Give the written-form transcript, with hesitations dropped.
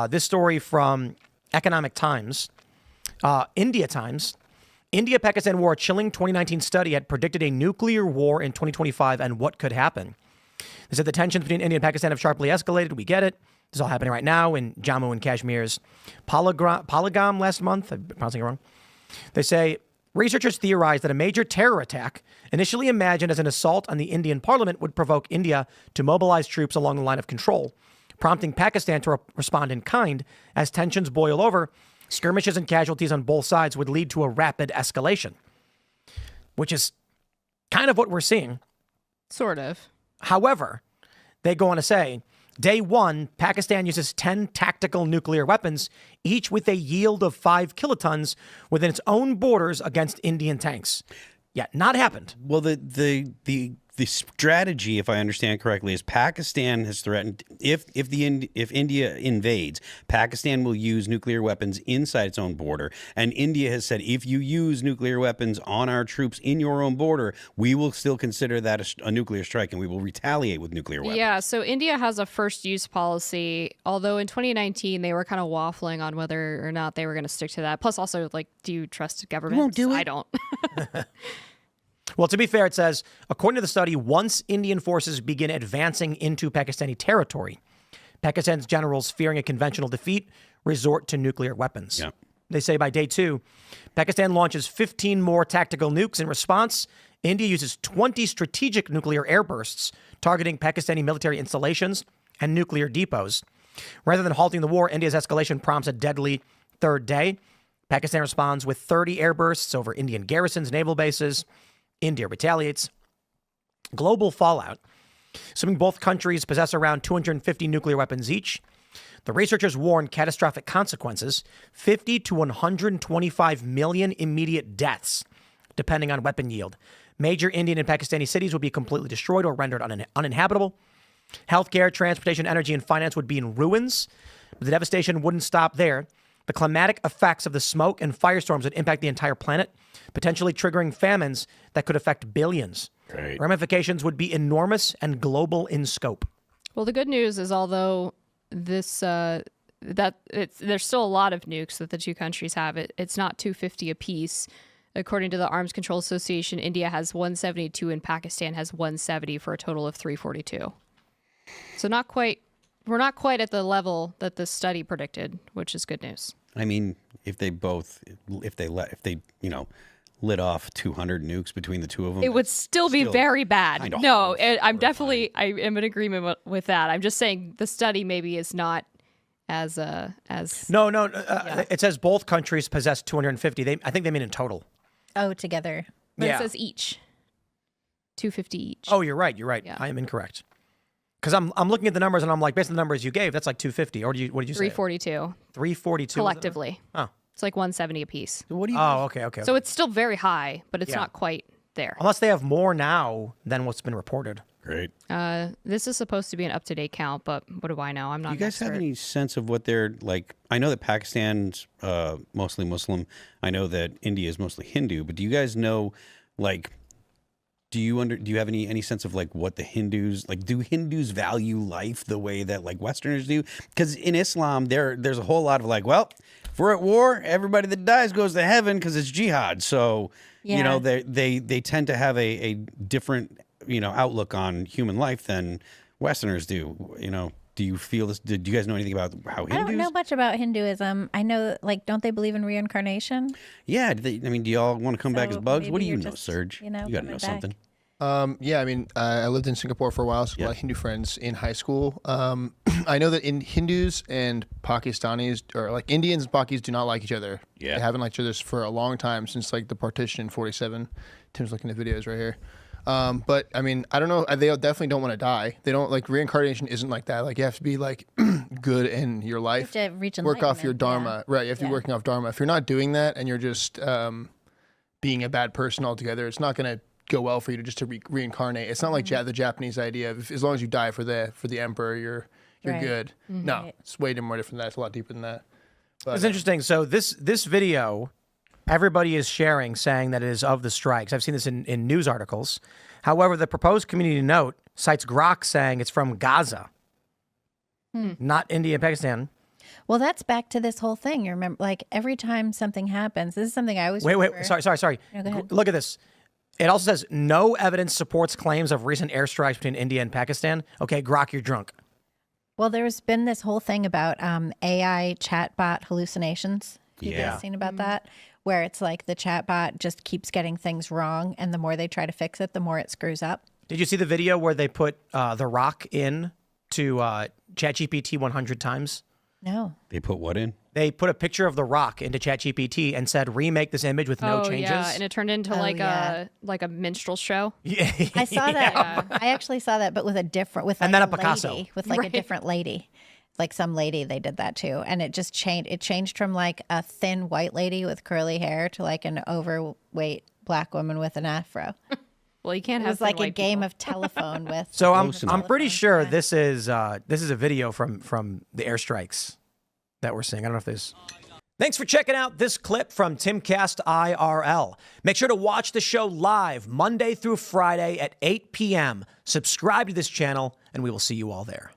This story from Economic Times, India Times. India-Pakistan war, a chilling 2019 study had predicted a nuclear war in 2025 and what could happen. They said the tensions between India and Pakistan have sharply escalated. We get it. This is all happening right now in Jammu and Kashmir's Pahalgam last month. I'm pronouncing it wrong. They say researchers theorized that a major terror attack, initially imagined as an assault on the Indian parliament, would provoke India to mobilize troops along the line of control, prompting Pakistan to respond in kind. As tensions boil over, skirmishes and casualties on both sides would lead to a rapid escalation, which is kind of what we're seeing. Sort of. However, they go on to say, day one, Pakistan uses 10 tactical nuclear weapons, each with a yield of 5 kilotons within its own borders against Indian tanks. Yeah, not happened. Well, the strategy, if I understand correctly, is Pakistan has threatened if India invades, Pakistan will use nuclear weapons inside its own border, and India has said if you use nuclear weapons on our troops in your own border, we will still consider that a nuclear strike, and we will retaliate with nuclear weapons. Yeah, so India has a first use policy, although in 2019 they were kind of waffling on whether or not they were going to stick to that. Plus, also, like, do you trust government? You won't do it. I don't. Well, to be fair, it says, according to the study, once Indian forces begin advancing into Pakistani territory, Pakistan's generals, fearing a conventional defeat, resort to nuclear weapons. Yeah. They say by day 2, Pakistan launches 15 more tactical nukes in response. India uses 20 strategic nuclear airbursts targeting Pakistani military installations and nuclear depots. Rather than halting the war, India's escalation prompts a deadly third day. Pakistan responds with 30 airbursts over Indian garrisons, naval bases. India retaliates. Global fallout. Assuming both countries possess around 250 nuclear weapons each, the researchers warn catastrophic consequences, 50 to 125 million immediate deaths, depending on weapon yield. Major Indian and Pakistani cities would be completely destroyed or rendered uninhabitable. Healthcare, transportation, energy, and finance would be in ruins. But the devastation wouldn't stop there. The climatic effects of the smoke and firestorms would impact the entire planet, potentially triggering famines that could affect billions. Right. Ramifications would be enormous and global in scope. Well, the good news is, although this there's still a lot of nukes that the two countries have, it's not 250 apiece. According to the Arms Control Association, India has 172 and Pakistan has 170 for a total of 342. So we're not quite at the level that this study predicted, which is good news. I mean, if they lit off 200 nukes between the two of them, it would still be very bad. No, I am in agreement with that. I'm just saying the study maybe is not as No. It says both countries possess 250. I think they mean in total. Oh, together. But it says each. 250 each. Oh, you're right. Yeah. I am incorrect. Because I'm looking at the numbers and I'm like, based on the numbers you gave, that's like 250. Or what did you say? 342. 342 collectively. Oh. It's like 170 apiece. What do you? Oh, okay. So it's still very high, but it's not quite there. Unless they have more now than what's been reported. Great. This is supposed to be an up-to-date count, but what do I know? I'm not. Do you guys have any sense of what they're like? I know that Pakistan's mostly Muslim. I know that India is mostly Hindu. But do you guys know, like, do you have any sense of like what the Hindus like? Do Hindus value life the way that like Westerners do? Because in Islam, there's a whole lot of like, well, if we're at war, everybody that dies goes to heaven because it's jihad. So you know they tend to have a different outlook on human life than Westerners do. Do you feel this? Do you guys know anything about how Hindus? I don't know much about Hinduism. I know, like, don't they believe in reincarnation? Yeah. Do y'all want to come back as bugs? What do you know, Serge? You got to know something. Yeah, I mean, I lived in Singapore for a while, so a lot of Hindu friends in high school. I know that in Hindus and Pakistanis, or like Indians and Pakis, do not like each other. Yeah. They haven't liked each other for a long time, since like the partition in 47. Tim's looking at videos right here. But I mean, I don't know. They definitely don't want to die. They don't like reincarnation. Isn't like that. Like you have to be like good in your life. You have to reach work off your dharma, right? You have to be working off dharma. If you're not doing that and you're just being a bad person altogether, it's not going to go well for you to reincarnate. It's not like the Japanese idea of as long as you die for the emperor, you're good. No, it's way more different than that. It's a lot deeper than that. But, it's interesting. So this video, everybody is sharing, saying that it is of the strikes. I've seen this in news articles. However, the proposed community note cites Grok saying it's from Gaza, not India and Pakistan. Well, that's back to this whole thing. You remember, like every time something happens, this is something I always Wait, remember. sorry. No, go ahead. Look at this. It also says no evidence supports claims of recent airstrikes between India and Pakistan. Okay, Grok, you're drunk. Well, there's been this whole thing about AI chatbot hallucinations. You Yeah. guys seen about that? Where it's like the chatbot just keeps getting things wrong, and the more they try to fix it, the more it screws up. Did you see the video where they put The Rock in to ChatGPT 100 times? No. They put what in? They put a picture of The Rock into ChatGPT and said, remake this image with no changes. Yeah, and it turned into like a minstrel show. Yeah. I saw that. I actually saw that, but with a different, with like And then a lady, Picasso. with like a different lady, like some lady. They did that too, and it just changed. It changed from like a thin white lady with curly hair to like an overweight black woman with an afro. Well, you can't It have was like a white game people. of telephone with. So I'm Close enough. pretty sure this is a video from the airstrikes that we're seeing. I don't know if there's. Thanks for checking out this clip from Timcast IRL. Make sure to watch the show live Monday through Friday at 8 p.m. Subscribe to this channel, and we will see you all there.